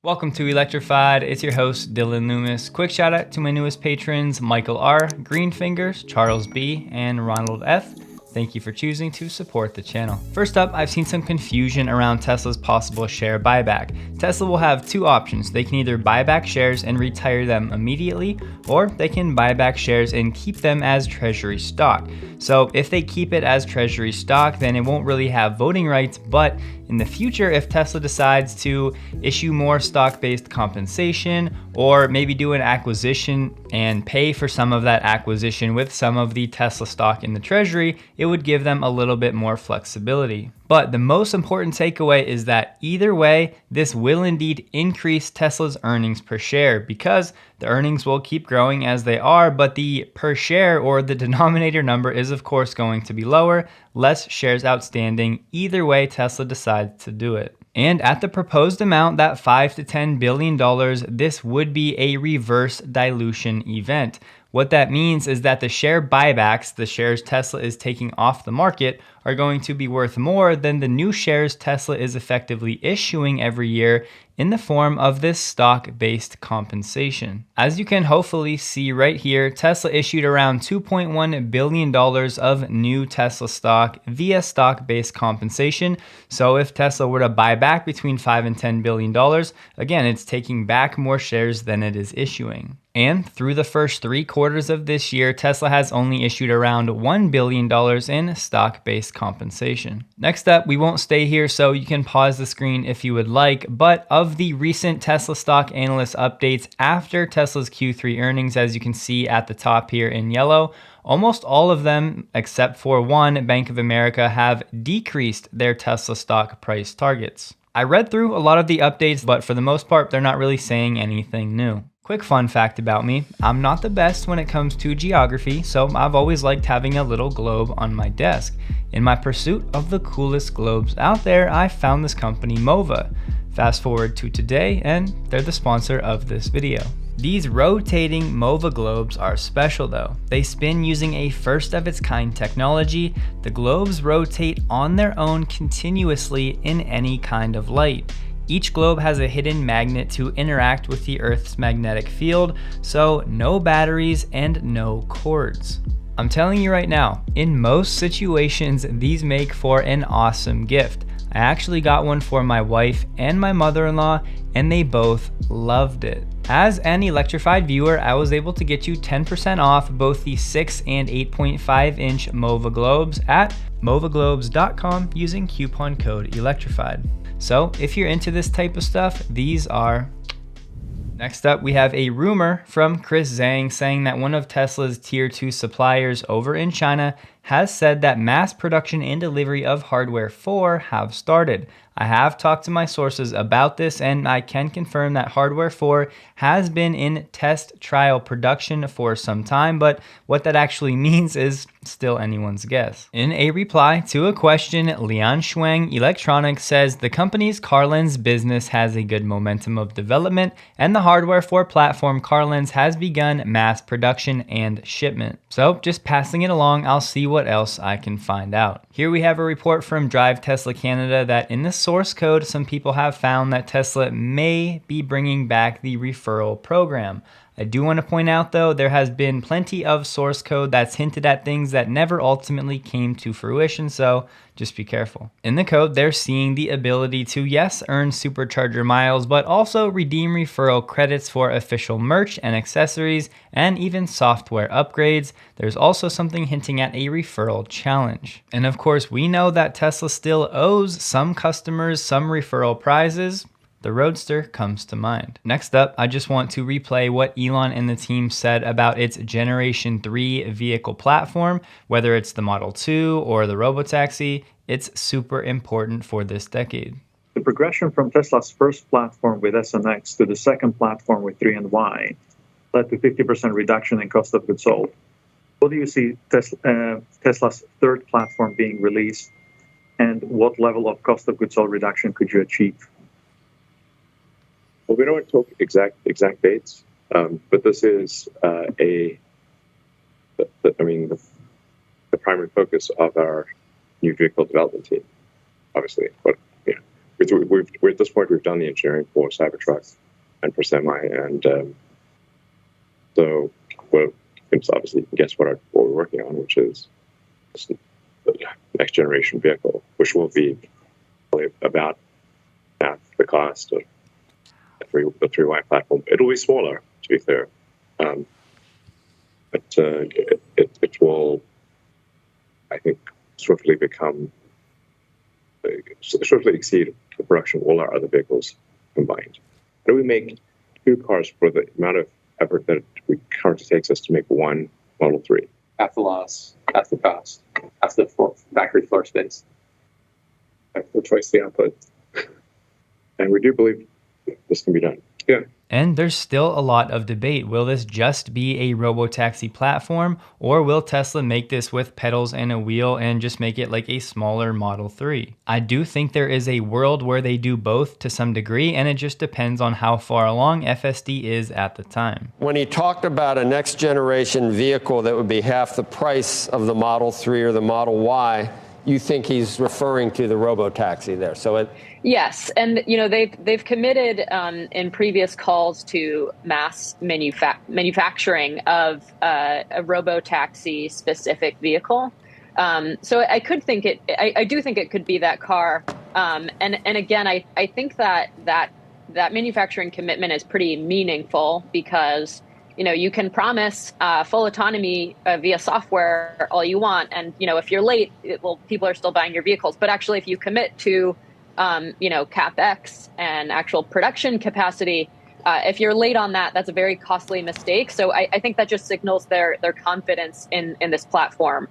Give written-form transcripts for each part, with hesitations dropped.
Welcome to Electrified. It's your host, Dylan Loomis. Quick shout out to my newest patrons, Michael R., Greenfingers, Charles B., and Ronald F. Thank you for choosing to support the channel. First up, I've seen some confusion around Tesla's possible share buyback. Tesla will have two options. They can either buy back shares and retire them immediately, or they can buy back shares and keep them as treasury stock. So if they keep it as treasury stock, then it won't really have voting rights, but in the future, if Tesla decides to issue more stock-based compensation or maybe do an acquisition and pay for some of that acquisition with some of the Tesla stock in the treasury, it would give them a little bit more flexibility. But the most important takeaway is that either way, this will indeed increase Tesla's earnings per share because the earnings will keep growing as they are, but the per share or the denominator number is of course going to be lower, less shares outstanding. Either way, Tesla decides to do it. And at the proposed amount, that $5 to $10 billion, this would be a reverse dilution event. What that means is that the share buybacks, the shares Tesla is taking off the market, are going to be worth more than the new shares Tesla is effectively issuing every year in the form of this stock-based compensation. As you can hopefully see right here, Tesla issued around $2.1 billion of new Tesla stock via stock-based compensation. So if Tesla were to buy back between $5 and $10 billion, again, it's taking back more shares than it is issuing. And through the first 3 quarters of this year, Tesla has only issued around $1 billion in stock-based compensation. Next up, we won't stay here, so you can pause the screen if you would like, but of the recent Tesla stock analyst updates after Tesla's Q3 earnings, as you can see at the top here in yellow, almost all of them, except for one, Bank of America, have decreased their Tesla stock price targets. I read through a lot of the updates, but for the most part, they're not really saying anything new. Quick fun fact about me, I'm not the best when it comes to geography, so I've always liked having a little globe on my desk. In my pursuit of the coolest globes out there, I found this company MOVA. Fast forward to today, and they're the sponsor of this video. These rotating MOVA globes are special though. They spin using a first of its kind technology. The globes rotate on their own continuously in any kind of light. Each globe has a hidden magnet to interact with the Earth's magnetic field, so no batteries and no cords. I'm telling you right now, in most situations, these make for an awesome gift. I actually got one for my wife and my mother-in-law, and they both loved it. As an Electrified viewer, I was able to get you 10% off both the 6 and 8.5 inch MOVA globes at movaglobes.com using coupon code Electrified. So if you're into this type of stuff, these are. Next up, we have a rumor from Chris Zhang saying that one of Tesla's tier 2 suppliers over in China has said that mass production and delivery of hardware 4 have started. I have talked to my sources about this, and I can confirm that hardware 4 has been in test trial production for some time, but what that actually means is still anyone's guess. In a reply to a question, Lian Shuang Electronics says the company's CarLens business has a good momentum of development, and the hardware 4 platform CarLens has begun mass production and shipment. So just passing it along, I'll see what else I can find out. Here we have a report from Drive Tesla Canada that in the source code, some people have found that Tesla may be bringing back the referral program. I do want to point out though, there has been plenty of source code that's hinted at things that never ultimately came to fruition, so just be careful. In the code, they're seeing the ability to, yes, earn supercharger miles, but also redeem referral credits for official merch and accessories, and even software upgrades. There's also something hinting at a referral challenge. And of course, we know that Tesla still owes some customers some referral prizes. The Roadster comes to mind. Next up, I just want to replay what Elon and the team said about its Generation 3 vehicle platform, whether it's the Model 2 or the Robotaxi. It's super important for this decade. The progression from Tesla's first platform with S and X to the second platform with 3 and Y led to 50% reduction in cost of goods sold. What do you see Tesla's third platform being released, and what level of cost of goods sold reduction could you achieve? Well, we don't want to talk exact dates, but this is the primary focus of our new vehicle development team. Obviously, but we're at this point, we've done the engineering for Cybertruck and for Semi, and so you can obviously guess what we're working on, which is the next generation vehicle, which will be probably about half the cost of the 3Y platform. It'll be smaller, to be fair, but it will, I think, swiftly exceed the production of all our other vehicles combined. How do we make two cars for the amount of effort that it currently takes us to make one Model 3? Half the loss, half the cost, half the factory floor space, half the twice the output. And we do believe this can be done. Yeah. And there's still a lot of debate. Will this just be a robotaxi platform, or will Tesla make this with pedals and a wheel and just make it like a smaller Model 3? I do think there is a world where they do both to some degree, and it just depends on how far along FSD is at the time. When he talked about a next generation vehicle that would be half the price of the Model 3 or the Model Y, you think he's referring to the robotaxi there? Yes, and they've committed in previous calls to mass manufacturing of a robotaxi specific vehicle. So I do think it could be that car. And again, I think that manufacturing commitment is pretty meaningful because you can promise full autonomy via software all you want, and if you're late, people are still buying your vehicles. But actually, if you commit to CapEx and actual production capacity, if you're late on that, that's a very costly mistake. So I think that just signals their confidence in this platform,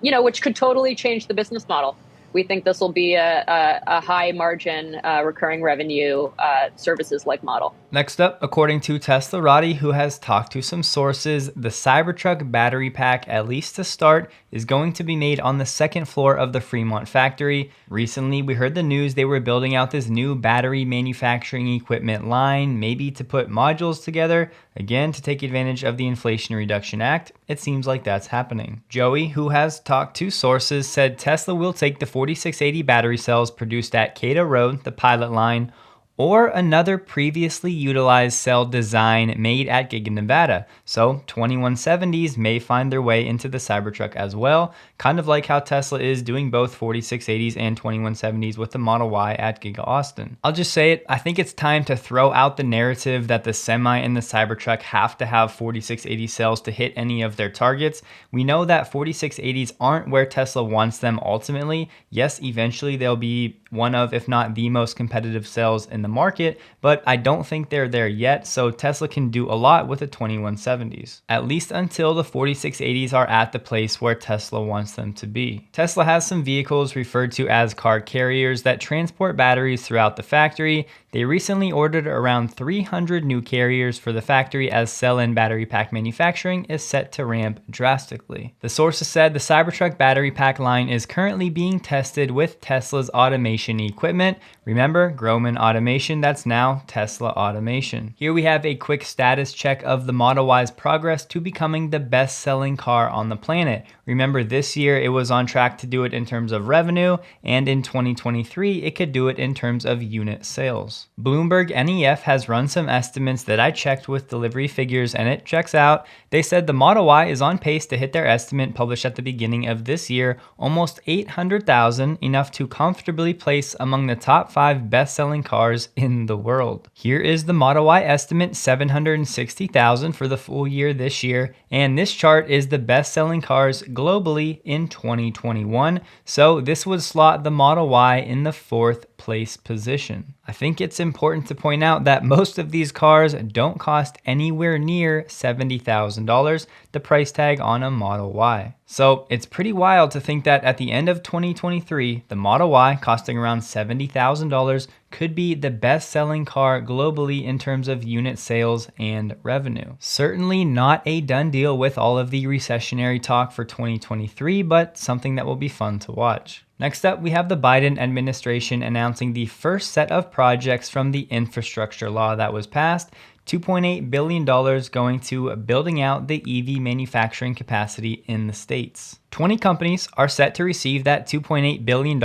which could totally change the business model. We think this will be a high margin recurring revenue services like model. Next up, according to Teslarati, who has talked to some sources, the Cybertruck battery pack, at least to start, is going to be made on the second floor of the Fremont factory. Recently, we heard the news they were building out this new battery manufacturing equipment line, maybe to put modules together, again, to take advantage of the Inflation Reduction Act. It seems like that's happening. Joey, who has talked to sources, said Tesla will take the 4680 battery cells produced at Cato Road, the pilot line, or another previously utilized cell design made at Giga, Nevada. So 2170s may find their way into the Cybertruck as well, kind of like how Tesla is doing both 4680s and 2170s with the Model Y at Giga Austin. I'll just say it, I think it's time to throw out the narrative that the Semi and the Cybertruck have to have 4680 cells to hit any of their targets. We know that 4680s aren't where Tesla wants them ultimately. Yes, eventually they'll be one of, if not the most competitive cells in the market, but I don't think they're there yet, so Tesla can do a lot with the 2170s, at least until the 4680s are at the place where Tesla wants them to be. Tesla has some vehicles referred to as car carriers that transport batteries throughout the factory. They recently ordered around 300 new carriers for the factory as cell and battery pack manufacturing is set to ramp drastically. The sources said the Cybertruck battery pack line is currently being tested with Tesla's automation equipment. Remember, Grohmann Automation, that's now Tesla Automation. Here we have a quick status check of the Model Y's progress to becoming the best-selling car on the planet. Remember, this year it was on track to do it in terms of revenue, and in 2023 it could do it in terms of unit sales. Bloomberg NEF has run some estimates that I checked with delivery figures, and it checks out. They said the Model Y is on pace to hit their estimate published at the beginning of this year, almost 800,000, enough to comfortably place among the top 5 best-selling cars in the world. Here is the Model Y estimate, 760,000 for the full year this year, and this chart is the best-selling cars globally in 2021, so this would slot the Model Y in the 4th place position. I think it's important to point out that most of these cars don't cost anywhere near $70,000, the price tag on a Model Y. So it's pretty wild to think that at the end of 2023, the Model Y costing around $70,000 could be the best-selling car globally in terms of unit sales and revenue. Certainly not a done deal with all of the recessionary talk for 2023, but something that will be fun to watch. Next up, we have the Biden administration announcing the first set of projects from the infrastructure law that was passed. $2.8 billion going to building out the EV manufacturing capacity in the States. 20 companies are set to receive that $2.8 billion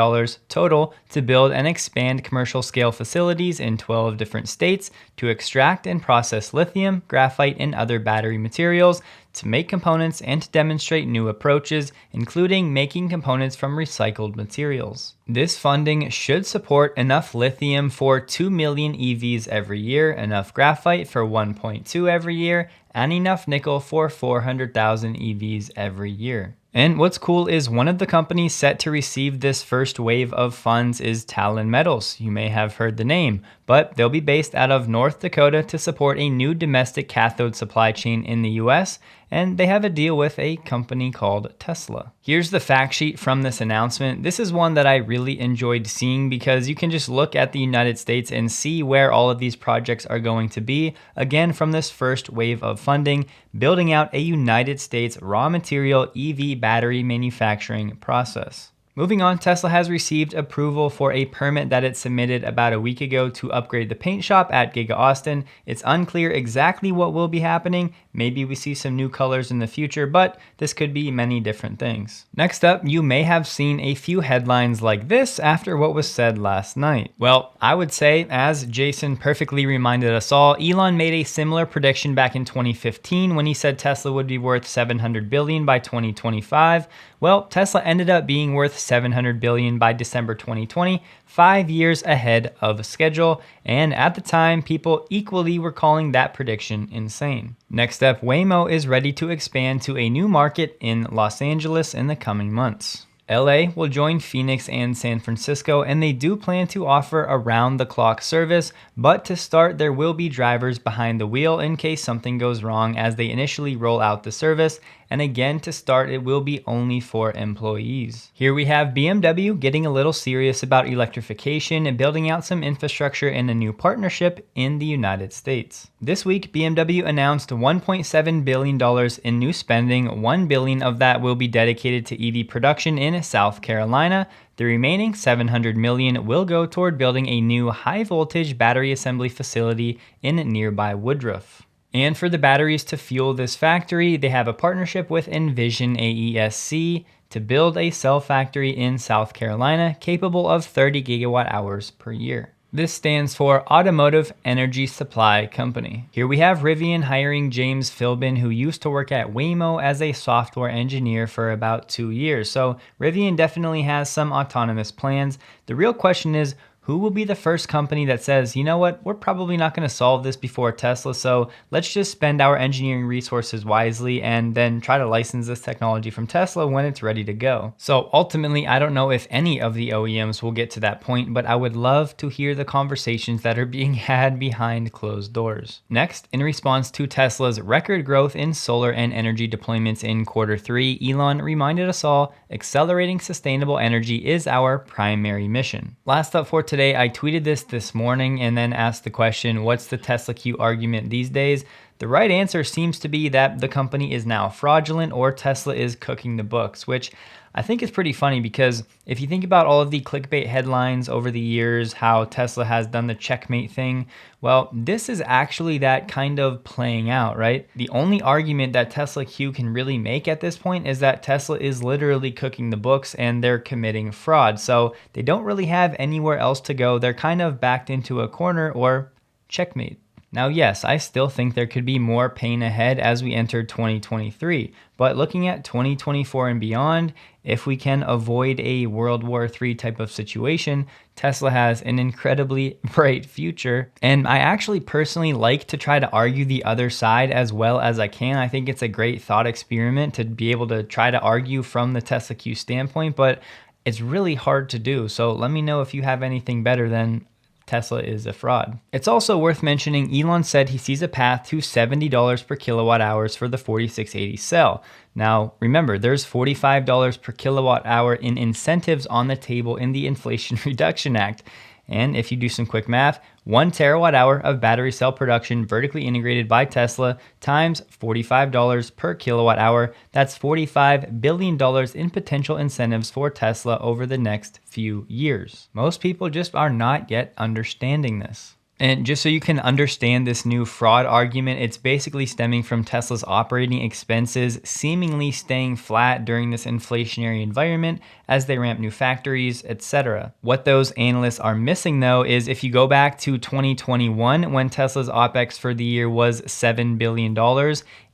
total to build and expand commercial scale facilities in 12 different states to extract and process lithium, graphite, and other battery materials, to make components and to demonstrate new approaches, including making components from recycled materials. This funding should support enough lithium for 2 million EVs every year, enough graphite for 1.2 every year, and enough nickel for 400,000 EVs every year. And what's cool is one of the companies set to receive this first wave of funds is Talon Metals. You may have heard the name, but they'll be based out of North Dakota to support a new domestic cathode supply chain in the US, and they have a deal with a company called Tesla. Here's the fact sheet from this announcement. This is one that I really enjoyed seeing because you can just look at the United States and see where all of these projects are going to be, again from this first wave of funding, building out a United States raw material EV battery manufacturing process. Moving on, Tesla has received approval for a permit that it submitted about a week ago to upgrade the paint shop at Giga Austin. It's unclear exactly what will be happening. Maybe we see some new colors in the future, but this could be many different things. Next up, you may have seen a few headlines like this after what was said last night. Well, I would say, as Jason perfectly reminded us all, Elon made a similar prediction back in 2015 when he said Tesla would be worth $700 billion by 2025. Well, Tesla ended up being worth $700 billion by December 2020, 5 years ahead of schedule, and at the time, people equally were calling that prediction insane. Next up, Waymo is ready to expand to a new market in Los Angeles in the coming months. LA will join Phoenix and San Francisco, and they do plan to offer around-the-clock service, but to start, there will be drivers behind the wheel in case something goes wrong as they initially roll out the service, and again, to start, it will be only for employees. Here we have BMW getting a little serious about electrification and building out some infrastructure in a new partnership in the United States. This week, BMW announced $1.7 billion in new spending. $1 billion of that will be dedicated to EV production in South Carolina. The remaining $700 million will go toward building a new high-voltage battery assembly facility in nearby Woodruff. And for the batteries to fuel this factory, they have a partnership with Envision AESC to build a cell factory in South Carolina capable of 30 gigawatt hours per year. This stands for Automotive Energy Supply Company. Here we have Rivian hiring James Philbin, who used to work at Waymo as a software engineer for about 2 years. So Rivian definitely has some autonomous plans. The real question is, who will be the first company that says, you know what, we're probably not going to solve this before Tesla, so let's just spend our engineering resources wisely and then try to license this technology from Tesla when it's ready to go. So ultimately, I don't know if any of the OEMs will get to that point, but I would love to hear the conversations that are being had behind closed doors. Next, in response to Tesla's record growth in solar and energy deployments in Q3, Elon reminded us all, accelerating sustainable energy is our primary mission. Last up for today, I tweeted this morning and then asked the question, what's the Tesla Q argument these days? The right answer seems to be that the company is now fraudulent or Tesla is cooking the books, which I think is pretty funny because if you think about all of the clickbait headlines over the years, how Tesla has done the checkmate thing, well, this is actually that kind of playing out, right? The only argument that Tesla Q can really make at this point is that Tesla is literally cooking the books and they're committing fraud. So they don't really have anywhere else to go. They're kind of backed into a corner or checkmate. Now, yes, I still think there could be more pain ahead as we enter 2023, but looking at 2024 and beyond, if we can avoid a World War III type of situation, Tesla has an incredibly bright future. And I actually personally like to try to argue the other side as well as I can. I think it's a great thought experiment to be able to try to argue from the Tesla Q standpoint, but it's really hard to do. So let me know if you have anything better than Tesla is a fraud. It's also worth mentioning Elon said he sees a path to $70 per kilowatt hours for the 4680 cell. Now, remember, there's $45 per kilowatt hour in incentives on the table in the Inflation Reduction Act. And if you do some quick math, 1 terawatt hour of battery cell production vertically integrated by Tesla times $45 per kilowatt hour, that's $45 billion in potential incentives for Tesla over the next few years. Most people just are not yet understanding this. And just so you can understand this new fraud argument, it's basically stemming from Tesla's operating expenses seemingly staying flat during this inflationary environment as they ramp new factories, etc. What those analysts are missing though is if you go back to 2021 when Tesla's OPEX for the year was $7 billion,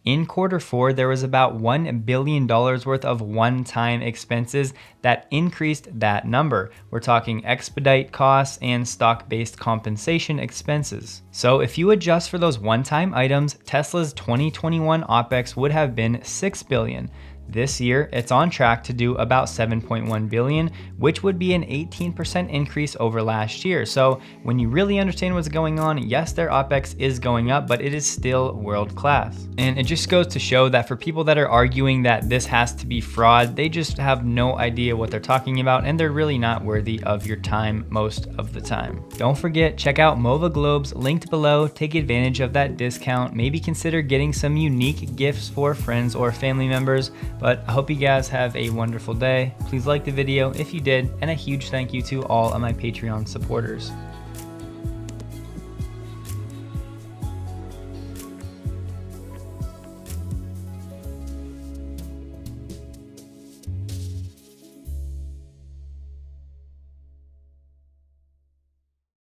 in Q4, there was about $1 billion worth of one-time expenses that increased that number. We're talking expedite costs and stock-based compensation expenses. So if you adjust for those one-time items, Tesla's 2021 OPEX would have been $6 billion. This year, it's on track to do about $7.1 billion, which would be an 18% increase over last year. So when you really understand what's going on, yes, their OPEX is going up, but it is still world-class. And it just goes to show that for people that are arguing that this has to be fraud, they just have no idea what they're talking about, and they're really not worthy of your time most of the time. Don't forget, check out MOVA Globes linked below. Take advantage of that discount. Maybe consider getting some unique gifts for friends or family members. But I hope you guys have a wonderful day. Please like the video if you did, and a huge thank you to all of my Patreon supporters.